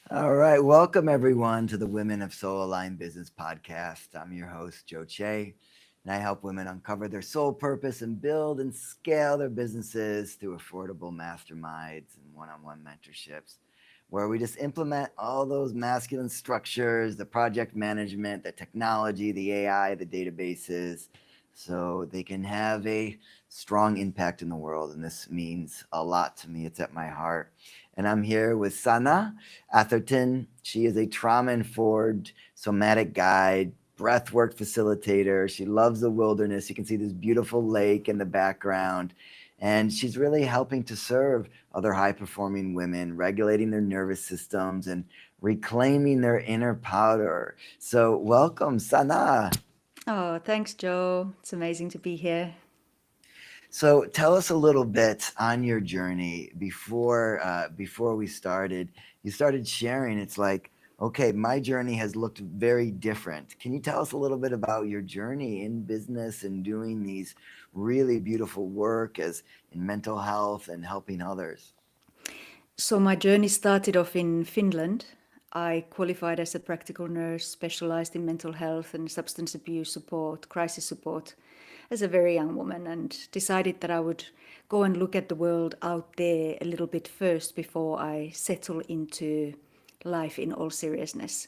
All right. Welcome, everyone, to the Women of Soul Aligned Business Podcast. I'm your host, Joe Che, and I help women uncover their soul purpose and build and scale their businesses through affordable masterminds and one on one mentorships, where we just implement all those masculine structures, the project management, the technology, the AI, the databases, so they can have a strong impact in the world. And this means a lot to me. It's at my heart. And I'm here with Sana Atherton. She is a trauma informed somatic guide, breathwork facilitator. She loves the wilderness. You can see this beautiful lake in the background. And she's really helping to serve other high performing women, regulating their nervous systems and reclaiming their inner power. So, welcome, Sana. Oh, thanks, Joe. It's amazing to be here. So tell us a little bit on your journey before we started. You started sharing. It's like, okay, my journey has looked very different. Can you tell us a little bit about your journey in business and doing these really beautiful work as in mental health and helping others? So, my journey started off in Finland. I qualified as a practical nurse, specialized in mental health and substance abuse support, crisis support, as a very young woman, and decided that I would go and look at the world out there a little bit first before I settle into life in all seriousness.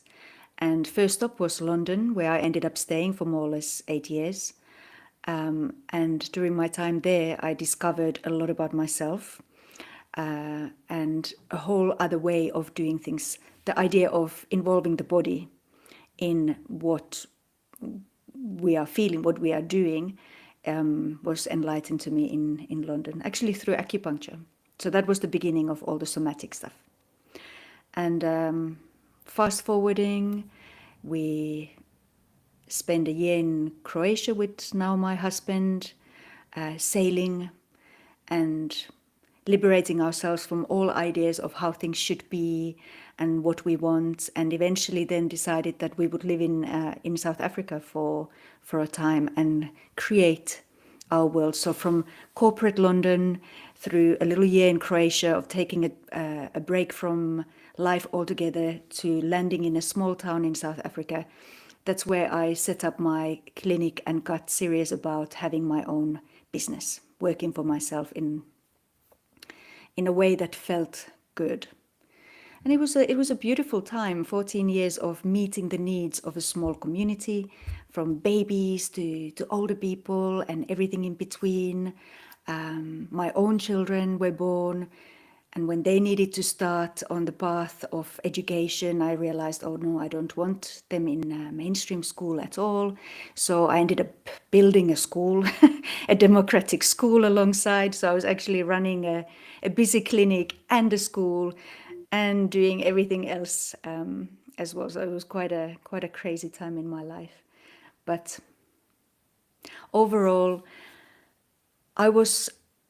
And first stop was London, where I ended up staying for more or less 8 years. And during my time there, I discovered a lot about myself and a whole other way of doing things. The idea of involving the body in what we are feeling, what we are doing, was enlightened to me in London, actually through acupuncture. So that was the beginning of all the somatic stuff. And fast forwarding, we spent a year in Croatia with now my husband, sailing and liberating ourselves from all ideas of how things should be and what we want, and eventually then decided that we would live in South Africa for a time and create our world. So from corporate London through a little year in Croatia of taking a break from life altogether to landing in a small town in South Africa. That's where I set up my clinic and got serious about having my own business, working for myself in a way that felt good. And it was a beautiful time, 14 years of meeting the needs of a small community, from babies to older people and everything in between. My own children were born, and when they needed to start on the path of education, I realized, oh no, I don't want them in mainstream school at all. So I ended up building a school, a democratic school alongside. So I was actually running a busy clinic and a school and doing everything else as well. So it was quite a crazy time in my life. But overall, I was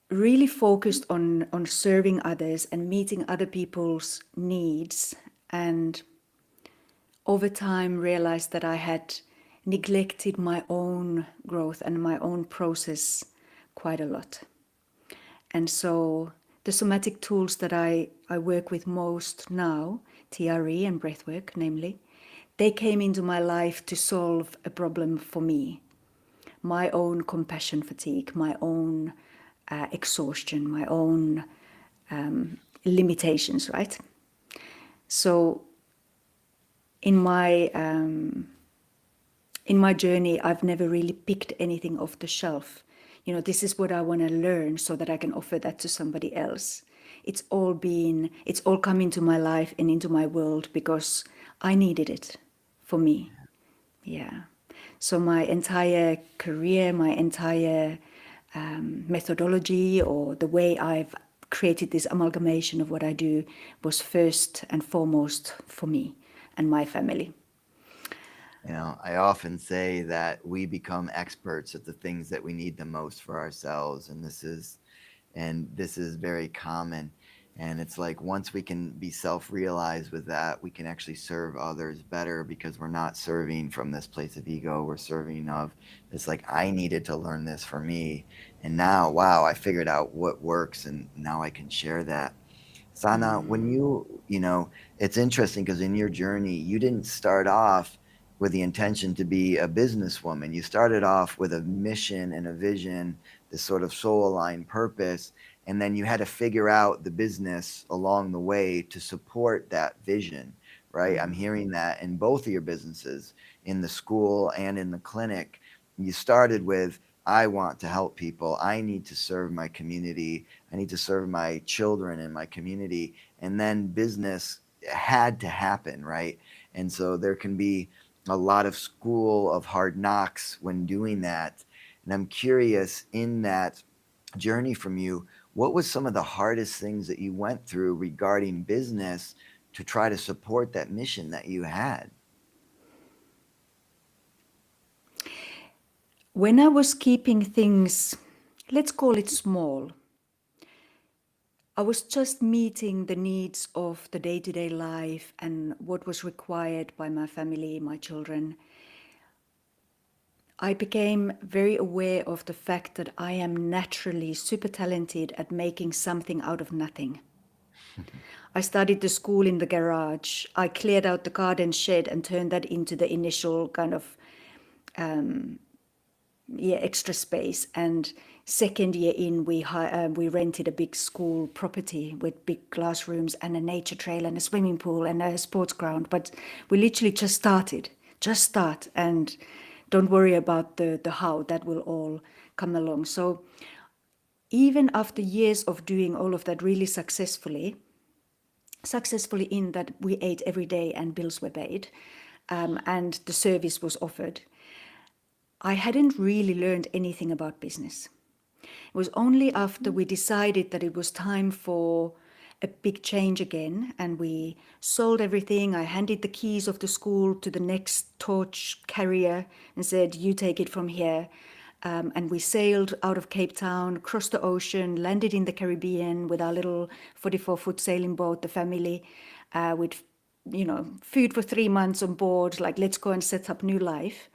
really focused on serving others and meeting other people's needs, and over time realized that I had neglected my own growth and my own process quite a lot. And so the somatic tools that I work with most now, TRE and breathwork namely, they came into my life to solve a problem for me, my own compassion fatigue, my own exhaustion, my own limitations, right? So in my journey, I've never really picked anything off the shelf. You know, this is what I want to learn so that I can offer that to somebody else. It's all come into my life and into my world because I needed it for me. Yeah. So my entire career, my entire methodology, or the way I've created this amalgamation of what I do, was first and foremost for me and my family. You know, I often say that we become experts at the things that we need the most for ourselves, and this is very common. And it's like once we can be self-realized with that, we can actually serve others better because we're not serving from this place of ego. We're serving of this like I needed to learn this for me, and now wow, I figured out what works, and now I can share that. Sana, when it's interesting because in your journey, you didn't start off with the intention to be a businesswoman. You started off with a mission and a vision, this sort of soul aligned purpose. And then you had to figure out the business along the way to support that vision, right? I'm hearing that in both of your businesses, in the school and in the clinic. You started with, I want to help people. I need to serve my community. I need to serve my children and my community. And then business had to happen, right? And so there can be a lot of school of hard knocks when doing that. And I'm curious, in that journey from you, what was some of the hardest things that you went through regarding business to try to support that mission that you had? When I was keeping things, let's call it small, I was just meeting the needs of the day-to-day life and what was required by my family, my children. I became very aware of the fact that I am naturally super talented at making something out of nothing. I started the school in the garage. I cleared out the garden shed and turned that into the initial kind of extra space. And second year in, we rented a big school property with big classrooms and a nature trail and a swimming pool and a sports ground. But we literally just start, and don't worry about the how. That will all come along. So even after years of doing all of that really successfully in that we ate every day and bills were paid, and the service was offered, I hadn't really learned anything about business. It was only after we decided that it was time for a big change again, and we sold everything. I handed the keys of the school to the next torch carrier and said, you take it from here. And we sailed out of Cape Town, crossed the ocean, landed in the Caribbean with our little 44-foot sailing boat, the family, with food for 3 months on board, like, let's go and set up new life.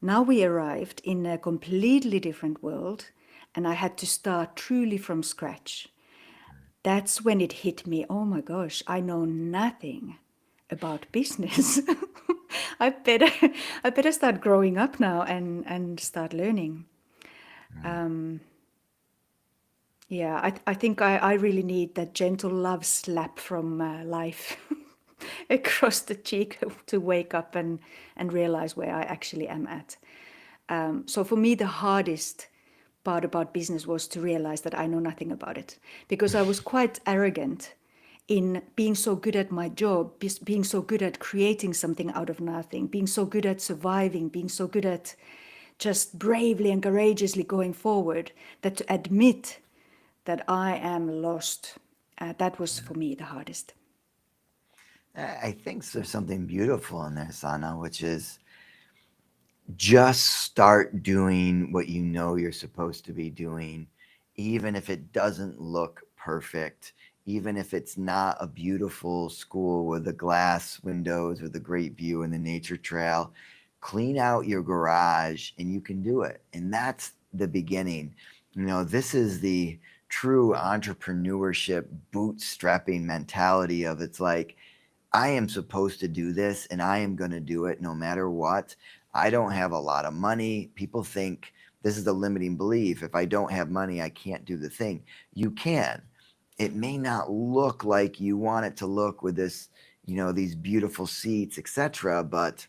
Now we arrived in a completely different world, and I had to start truly from scratch. That's when it hit me, oh my gosh, I know nothing about business. I better start growing up now and start learning. I think I really need that gentle love slap from life across the cheek to wake up and realize where I actually am at. So for me, the hardest part about business was to realize that I know nothing about it, because I was quite arrogant in being so good at my job, being so good at creating something out of nothing, being so good at surviving, being so good at just bravely and courageously going forward, that to admit that I am lost, that was for me the hardest. I think there's something beautiful in there, Sana, which is just start doing what you know you're supposed to be doing, even if it doesn't look perfect, even if it's not a beautiful school with the glass windows with a great view and the nature trail. Clean out your garage and you can do it. And that's the beginning. This is the true entrepreneurship bootstrapping mentality of, it's like, I am supposed to do this and I am going to do it no matter what. I don't have a lot of money. People think this is the limiting belief. If I don't have money, I can't do the thing. You can. It may not look like you want it to look with this, these beautiful seats, etc., but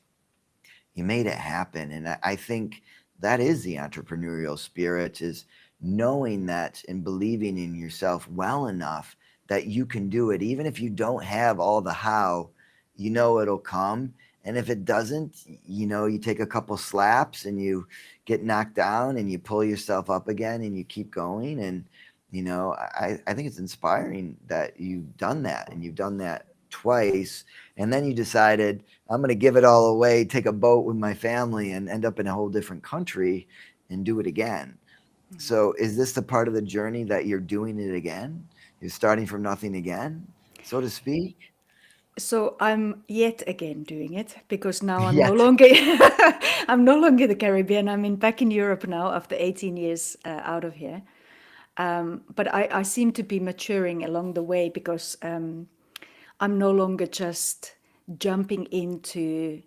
you made it happen. And I think that is the entrepreneurial spirit, is knowing that and believing in yourself well enough that you can do it. Even if you don't have all the how, it'll come. And if it doesn't, you take a couple slaps and you get knocked down and you pull yourself up again and you keep going. And, I think it's inspiring that you've done that, and you've done that twice. And then you decided, I'm going to give it all away, take a boat with my family and end up in a whole different country and do it again. So is this the part of the journey that you're doing it again? You're starting from nothing again, so to speak? So I'm yet again doing it, because now I'm no Yet. longer I'm no longer in the Caribbean. I'm back in Europe now after 18 years out of here. But I seem to be maturing along the way, because I'm no longer just jumping into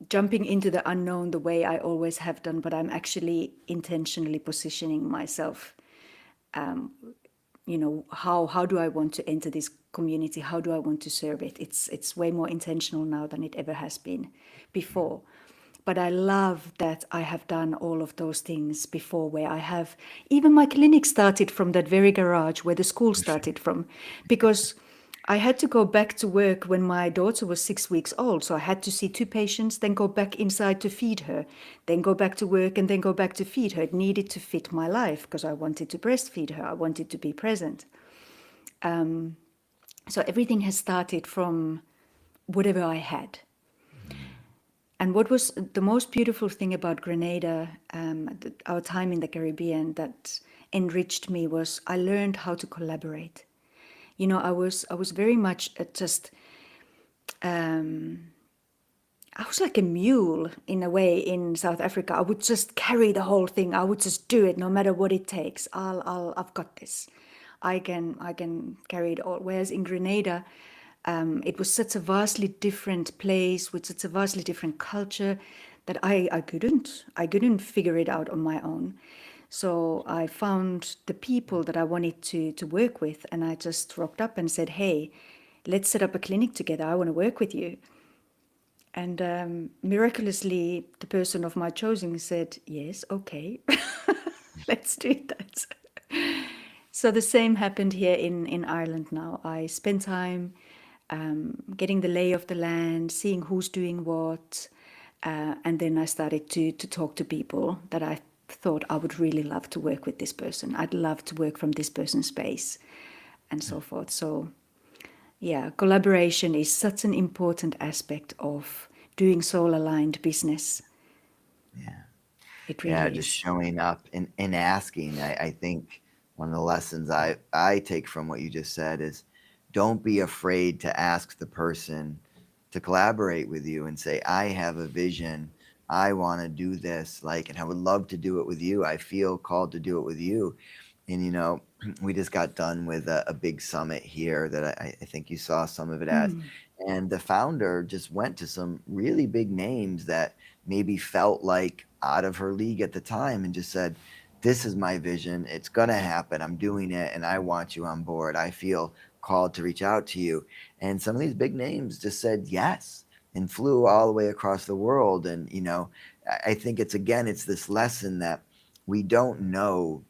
jumping into the unknown the way I always have done, but I'm actually intentionally positioning myself. How do I want to enter this community? How do I want to serve it? It's way more intentional now than it ever has been before. But I love that I have done all of those things before, where I have even my clinic started from that very garage where the school started from, because I had to go back to work when my daughter was 6 weeks old. So I had to see 2 patients, then go back inside to feed her, then go back to work, and then go back to feed her. It needed to fit my life because I wanted to breastfeed her. I wanted to be present. So everything has started from whatever I had. And what was the most beautiful thing about Grenada, our time in the Caribbean, that enriched me was I learned how to collaborate. I was very much just I was like a mule in a way in South Africa. I would just carry the whole thing. I would just do it no matter what it takes. I've got this. I can carry it all. Whereas in Grenada, it was such a vastly different place with such a vastly different culture that I couldn't figure it out on my own. So I found the people that I wanted to work with, and I just rocked up and said, "Hey, let's set up a clinic together. I want to work with you." And miraculously, the person of my choosing said, "Yes, okay, let's do that." So the same happened here in Ireland now. I spent time getting the lay of the land, seeing who's doing what, and then I started to talk to people that I thought I would really love to work with this person. I'd love to work from this person's space, and so forth. So yeah, collaboration is such an important aspect of doing soul-aligned business. Yeah. It Yeah, really just is. showing up and asking. I think one of the lessons I take from what you just said is don't be afraid to ask the person to collaborate with you and say, I have a vision. I want to do this, like, and I would love to do it with you. I feel called to do it with you. And we just got done with a big summit here that I think you saw some of it as. And the founder just went to some really big names that maybe felt like out of her league at the time and just said, this is my vision. It's going to happen. I'm doing it. And I want you on board. I feel called to reach out to you. And some of these big names just said yes and flew all the way across the world. And, I think it's this lesson that we don't know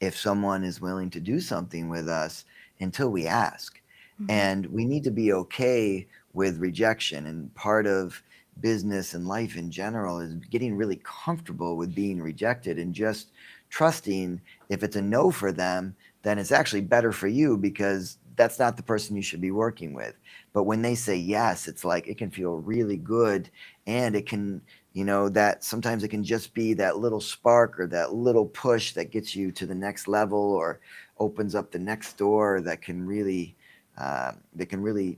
if someone is willing to do something with us until we ask. And we need to be okay with rejection. And part of business and life in general is getting really comfortable with being rejected and just trusting if it's a no for them, then it's actually better for you because that's not the person you should be working with. But when they say yes, it's like it can feel really good, and it can, that sometimes it can just be that little spark or that little push that gets you to the next level or opens up the next door that can really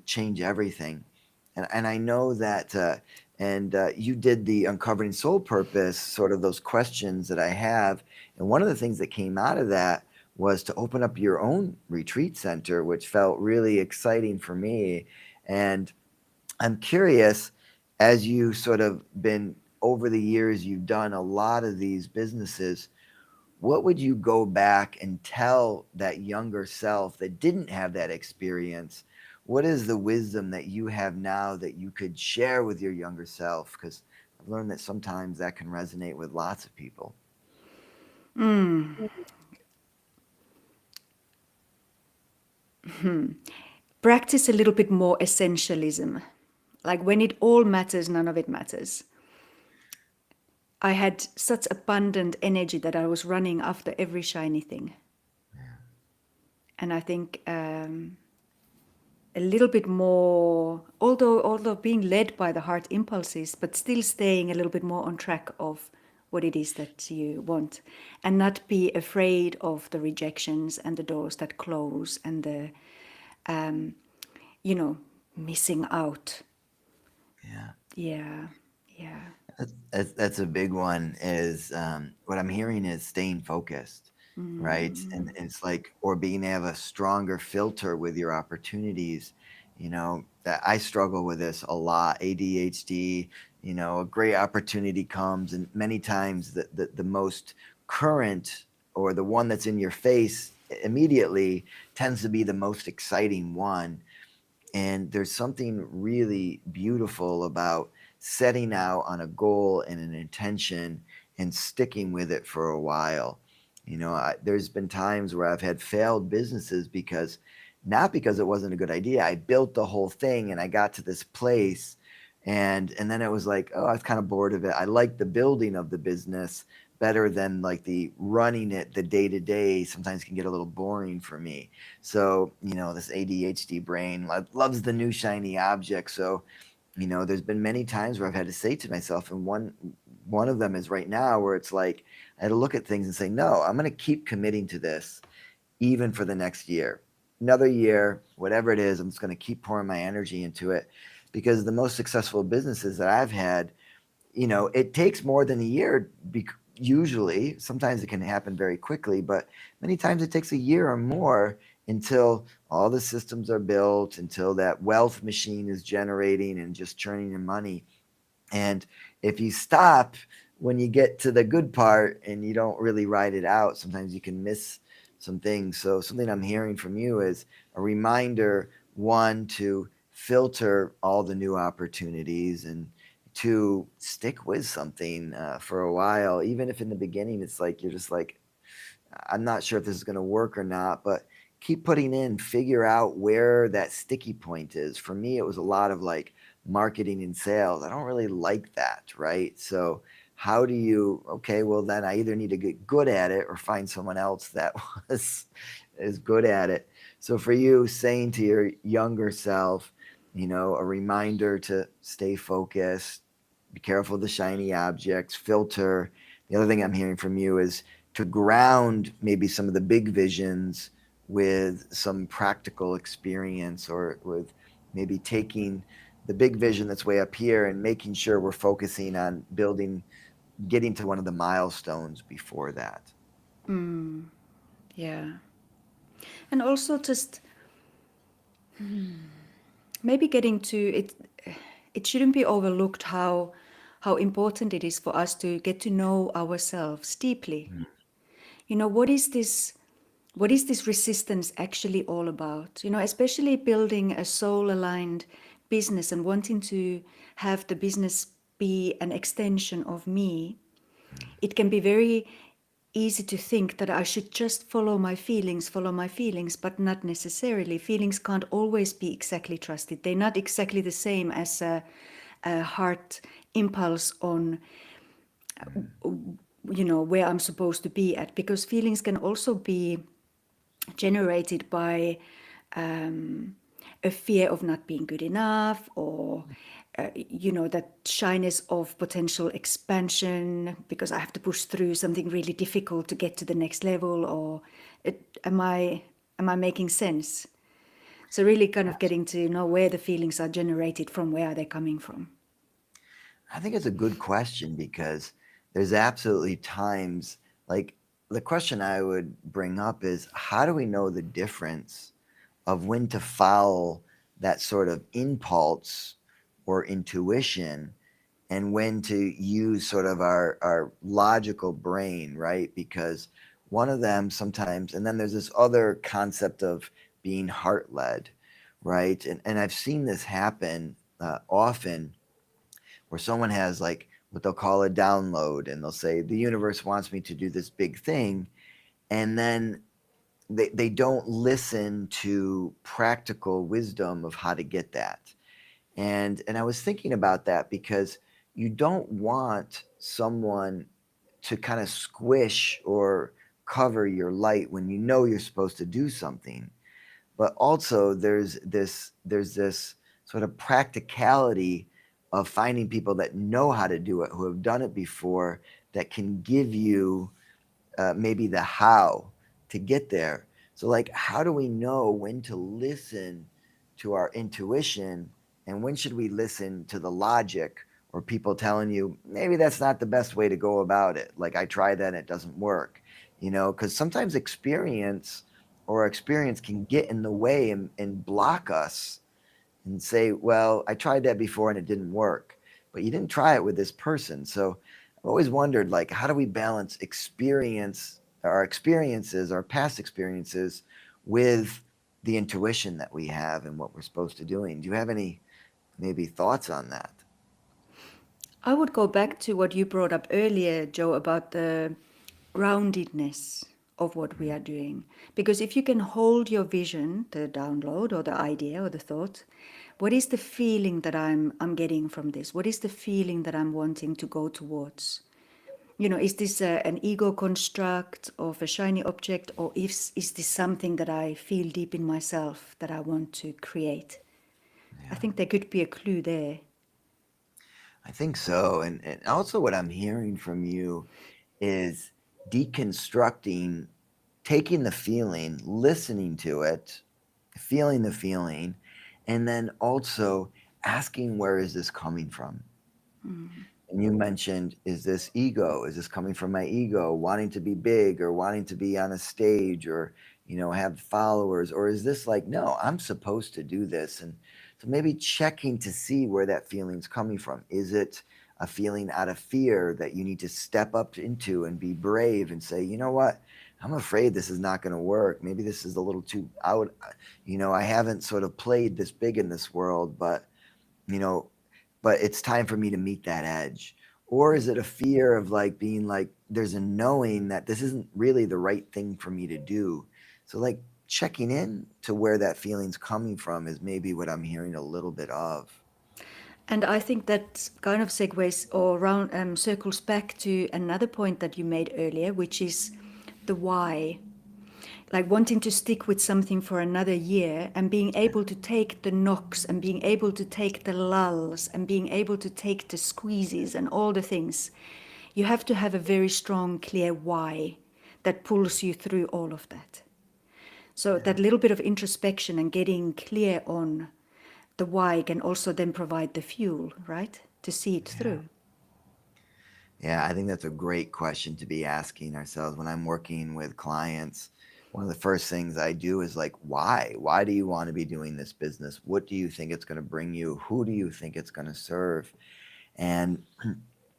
change everything. And I know that, you did the Uncovering Soul Purpose, sort of those questions that I have. And one of the things that came out of that was to open up your own retreat center, which felt really exciting for me. And I'm curious, as you sort of been over the years, you've done a lot of these businesses. What would you go back and tell that younger self that didn't have that experience? What is the wisdom that you have now that you could share with your younger self? Because I've learned that sometimes that can resonate with lots of people. Practice a little bit more essentialism. Like when it all matters, none of it matters. I had such abundant energy that I was running after every shiny thing. And I think a little bit more, although being led by the heart impulses, but still staying a little bit more on track of what it is that you want, and not be afraid of the rejections and the doors that close and the missing out. Yeah. Yeah, yeah. That's a big one is what I'm hearing is staying focused. right? And it's like, or being to have a stronger filter with your opportunities. That I struggle with this a lot. ADHD, a great opportunity comes, and many times the most current, or the one that's in your face immediately, tends to be the most exciting one. And there's something really beautiful about setting out on a goal and an intention and sticking with it for a while. There's been times where I've had failed businesses because, not because it wasn't a good idea. I built the whole thing and I got to this place, and then it was like, oh, I was kind of bored of it. I like the building of the business better than like the running it, the day to day sometimes can get a little boring for me. So, this ADHD brain loves the new shiny object. So, there's been many times where I've had to say to myself, and one of them is right now, where it's like I had to look at things and say, no, I'm going to keep committing to this even for the next year. Another year, whatever it is, I'm just going to keep pouring my energy into it, because the most successful businesses that I've had, it takes more than a year. Usually, sometimes it can happen very quickly, but many times it takes a year or more until all the systems are built, until that wealth machine is generating and just churning in money. And if you stop when you get to the good part and you don't really ride it out, sometimes you can miss some things. So something I'm hearing from you is a reminder: one, to filter all the new opportunities, and to stick with something for a while, even if in the beginning it's like you're just like, I'm not sure if this is going to work or not, but keep putting in, figure out where that sticky point is. For me, it was a lot of like marketing and sales. I don't really like that, right? So, how do you, okay, well, then I either need to get good at it or find someone else that was is good at it. So, for you, saying to your younger self, a reminder to stay focused, be careful of the shiny objects, filter. The other thing I'm hearing from you is to ground maybe some of the big visions with some practical experience, or with maybe taking the big vision that's way up here and making sure we're focusing on building, getting to one of the milestones before that. Yeah. And also just maybe getting to it, it shouldn't be overlooked how important it is for us to get to know ourselves deeply. What is this resistance actually all about? Especially building a soul aligned business and wanting to have the business be an extension of me. It can be very easy to think that I should just follow my feelings, but not necessarily. Feelings can't always be exactly trusted. They're not exactly the same as a heart impulse on where I'm supposed to be at, because feelings can also be generated by a fear of not being good enough, or that shyness of potential expansion because I have to push through something really difficult to get to the next level. Or am I making sense? So really kind of getting to know where the feelings are generated from, where are they coming from. I think it's a good question, because there's absolutely times, like, the question I would bring up is, how do we know the difference of when to follow that sort of impulse or intuition, and when to use sort of our logical brain, right? Because one of them sometimes, and then there's this other concept of being heart led, right? And I've seen this happen often, where someone has like what they'll call a download, and they'll say, the universe wants me to do this big thing. And then they don't listen to practical wisdom of how to get that. And I was thinking about that, because you don't want someone to kind of squish or cover your light when you know you're supposed to do something. But also there's this sort of practicality of finding people that know how to do it, who have done it before, that can give you maybe the how to get there. So, like, how do we know when to listen to our intuition, and when should we listen to the logic, or people telling you maybe that's not the best way to go about it? Like, I tried that and it doesn't work. because sometimes experience can get in the way and block us and say, well, I tried that before and it didn't work, but you didn't try it with this person. So I've always wondered, like, how do we balance our past experiences with the intuition that we have and what we're supposed to doing? Do you have any maybe thoughts on that? I would go back to what you brought up earlier, Joe, about the groundedness of what we are doing. Because if you can hold your vision, the download or the idea or the thought, what is the feeling that I'm getting from this? What is the feeling that I'm wanting to go towards? Is this an ego construct of a shiny object, or is this something that I feel deep in myself that I want to create? I think there could be a clue there. I think so. And also, what I'm hearing from you is deconstructing, taking the feeling, listening to it, feeling the feeling, and then also asking, where is this coming from? And you mentioned, is this ego? Is this coming from my ego, wanting to be big or wanting to be on a stage or, have followers? Or is this like, no, I'm supposed to do this? And so maybe checking to see where that feeling's coming from. Is it a feeling out of fear that you need to step up into and be brave and say, you know what? I'm afraid this is not going to work. Maybe this is a little too out. I haven't sort of played this big in this world, you know, but it's time for me to meet that edge. Or is it a fear of like being like, there's a knowing that this isn't really the right thing for me to do? So, like, checking in to where that feeling's coming from is maybe what I'm hearing a little bit of. And I think that kind of segues or circles back to another point that you made earlier, which is the why. Like wanting to stick with something for another year and being able to take the knocks and being able to take the lulls and being able to take the squeezes and all the things. You have to have a very strong, clear why that pulls you through all of that. So that little bit of introspection and getting clear on the why can also then provide the fuel, right? To see it through. Yeah, I think that's a great question to be asking ourselves when I'm working with clients. One of the first things I do is like, why? Why do you want to be doing this business? What do you think it's going to bring you? Who do you think it's going to serve? And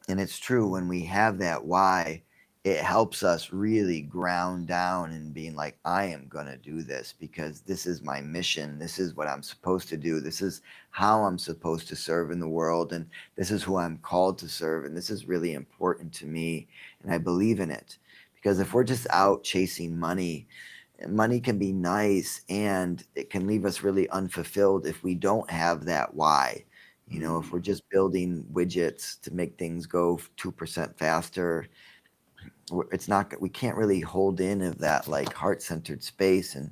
and it's true, when we have that why, it helps us really ground down and being like, I am going to do this because this is my mission. This is what I'm supposed to do. This is how I'm supposed to serve in the world. And this is who I'm called to serve. And this is really important to me. And I believe in it. Because if we're just out chasing money, money can be nice and it can leave us really unfulfilled if we don't have that why. If we're just building widgets to make things go 2% faster, it's not, we can't really hold in of that like heart-centered space. And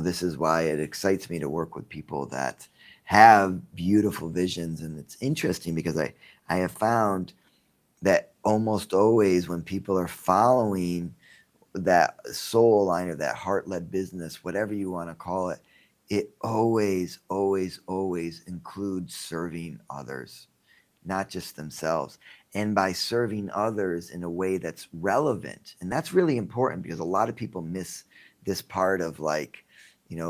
this is why it excites me to work with people that have beautiful visions. And it's interesting because I have found that almost always when people are following that soul line or that heart-led business, whatever you want to call it, it always, always, always includes serving others, not just themselves. And by serving others in a way that's relevant. And that's really important because a lot of people miss this part of like,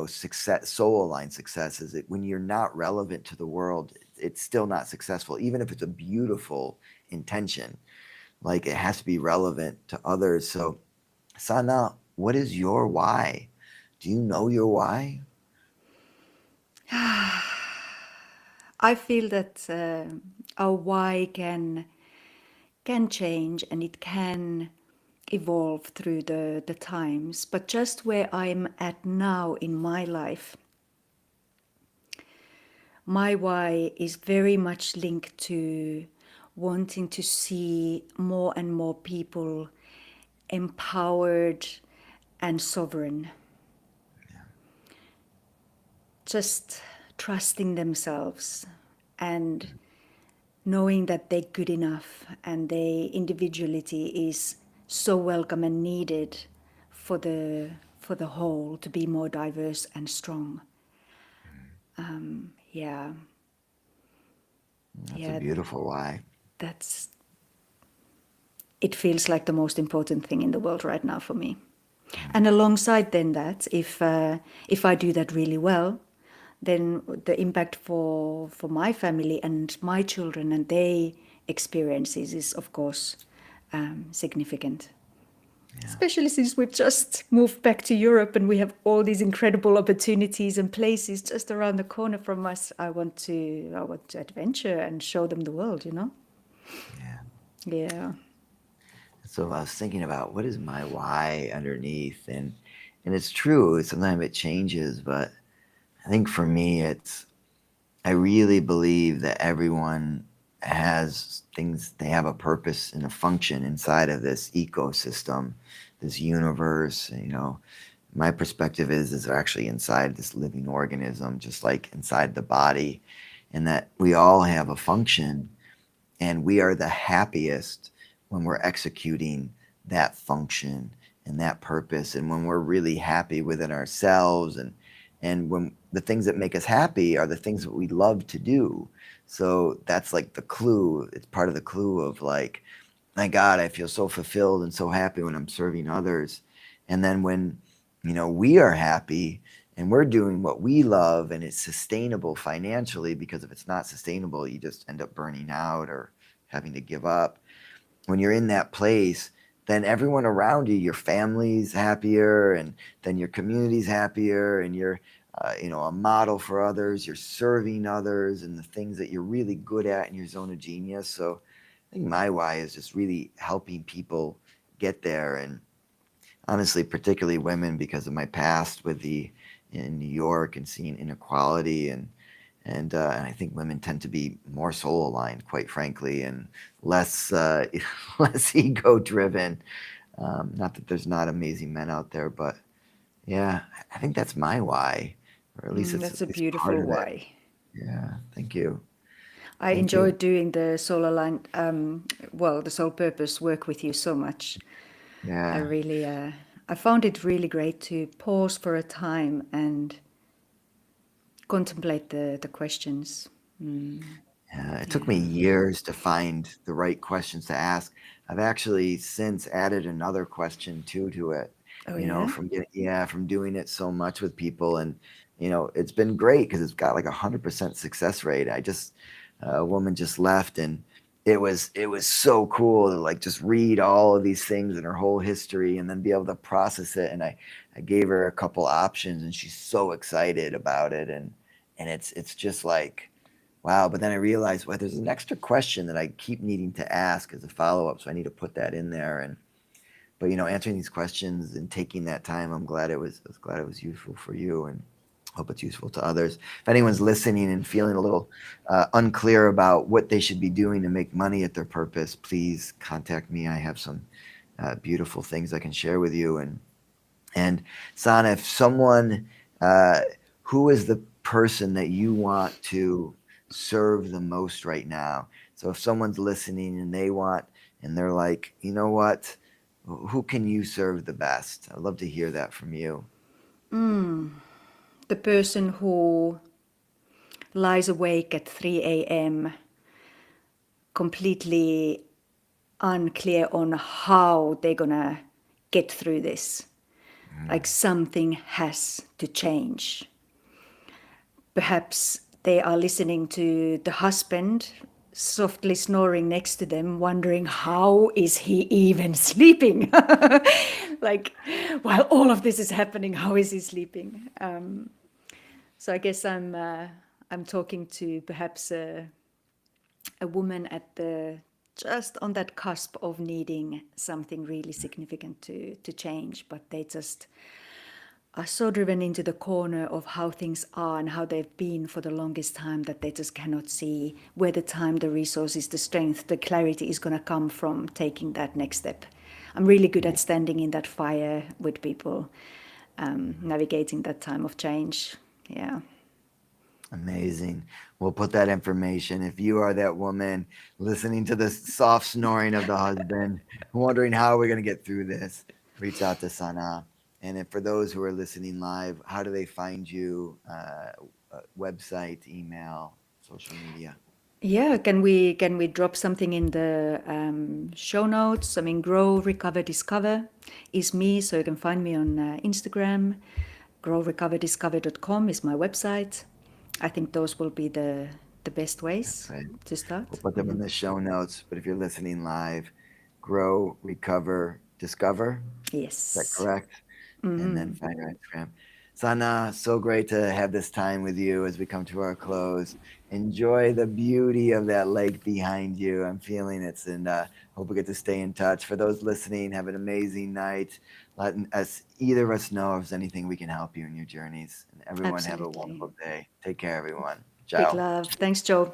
success, soul aligned success is that when you're not relevant to the world, it's still not successful, even if it's a beautiful intention. Like, it has to be relevant to others. So, Sana, what is your why? Do you know your why? I feel that our why can change and it can evolve through the times. But just where I'm at now in my life, my why is very much linked to wanting to see more and more people empowered and sovereign. Just trusting themselves and knowing that they're good enough and their individuality is so welcome and needed for the whole to be more diverse and strong. Yeah, That's a yeah, beautiful why. that's it feels like the most important thing in the world right now for me. And alongside then that, if I do that really well, then the impact for my family and my children and their experiences is of course significant. Yeah. Especially since we've just moved back to Europe and we have all these incredible opportunities and places just around the corner from us. I want to adventure and show them the world, you know? Yeah. Yeah. So I was thinking about what is my why underneath, and it's true. Sometimes it changes, but I think for me, I really believe that everyone has things. They have a purpose and a function inside of this ecosystem, this universe. My perspective is they're actually inside this living organism, just like inside the body, and that we all have a function, and we are the happiest when we're executing that function and that purpose, and when we're really happy within ourselves, and when the things that make us happy are the things that we love to do. So that's like the clue. It's part of the clue of like, my God, I feel so fulfilled and so happy when I'm serving others. And then when, we are happy and we're doing what we love and it's sustainable financially, because if it's not sustainable, you just end up burning out or having to give up. When you're in that place, then everyone around you, your family's happier, and then your community's happier, and you're, a model for others. You're serving others and the things that you're really good at in your zone of genius. So I think my why is just really helping people get there, and honestly, particularly women, because of my past in New York and seeing inequality, and I think women tend to be more soul aligned, quite frankly, and less less ego driven. Not that there's not amazing men out there, but yeah, I think that's my why, or at least That's a it's part beautiful of it. why. Yeah, thank you, I thank you. enjoyed doing the soul align, the soul purpose work with you so much. I Yeah, really, I found it really great to pause for a time and contemplate the questions. yeah. It took me Yeah. years to find the right questions to ask. I've actually since added another question too to it. Oh yeah. From doing it so much with people, and it's been great because it's got like 100% success rate. A woman just left, and it was so cool to like just read all of these things and her whole history, and then be able to process it. And I gave her a couple options, and she's so excited about it, and it's just like, wow. But then I realized, well, there's an extra question that I keep needing to ask as a follow up, so I need to put that in there. And but answering these questions and taking that time, I was glad it was useful for you, and hope it's useful to others. If anyone's listening and feeling a little unclear about what they should be doing to make money at their purpose, please contact me. I have some beautiful things I can share with you. And Sana, if someone, uh, who is the person that you want to serve the most right now? So if someone's listening and they're like, you know what, who can you serve the best? I'd love to hear that from you. The person who lies awake at 3 a.m. completely unclear on how they're gonna get through this. Like something has to change. Perhaps they are listening to the husband softly snoring next to them, wondering how is he even sleeping? Like, while all of this is happening, how is he sleeping? So I guess I'm talking to perhaps a woman at the just on that cusp of needing something really significant to change, but they just are so driven into the corner of how things are and how they've been for the longest time that they just cannot see where the time, the resources, the strength, the clarity is going to come from taking that next step. I'm really good at standing in that fire with people, navigating that time of change. Yeah. Amazing. We'll put that information. If you are that woman listening to the soft snoring of the husband, wondering how we're going to get through this, reach out to Sana. And if for those who are listening live, how do they find you? Website, email, social media? Yeah, can we drop something in the show notes? I mean, Grow, Recover, Discover is me, so you can find me on Instagram. GrowRecoverDiscover.com is my website. I think those will be the best ways Right. to start. We'll put them in the show notes. But if you're listening live, Grow, Recover, Discover. Is that Yes. correct? And then find our Instagram. Sana, so great to have this time with you as we come to our close. Enjoy the beauty of that lake behind you. I'm feeling it, and hope we get to stay in touch. For those listening, have an amazing night. Let us, either of us, know if there's anything we can help you in your journeys. And everyone have a Absolutely. wonderful day. Take care, everyone. Big Ciao. love. Thanks, Joe.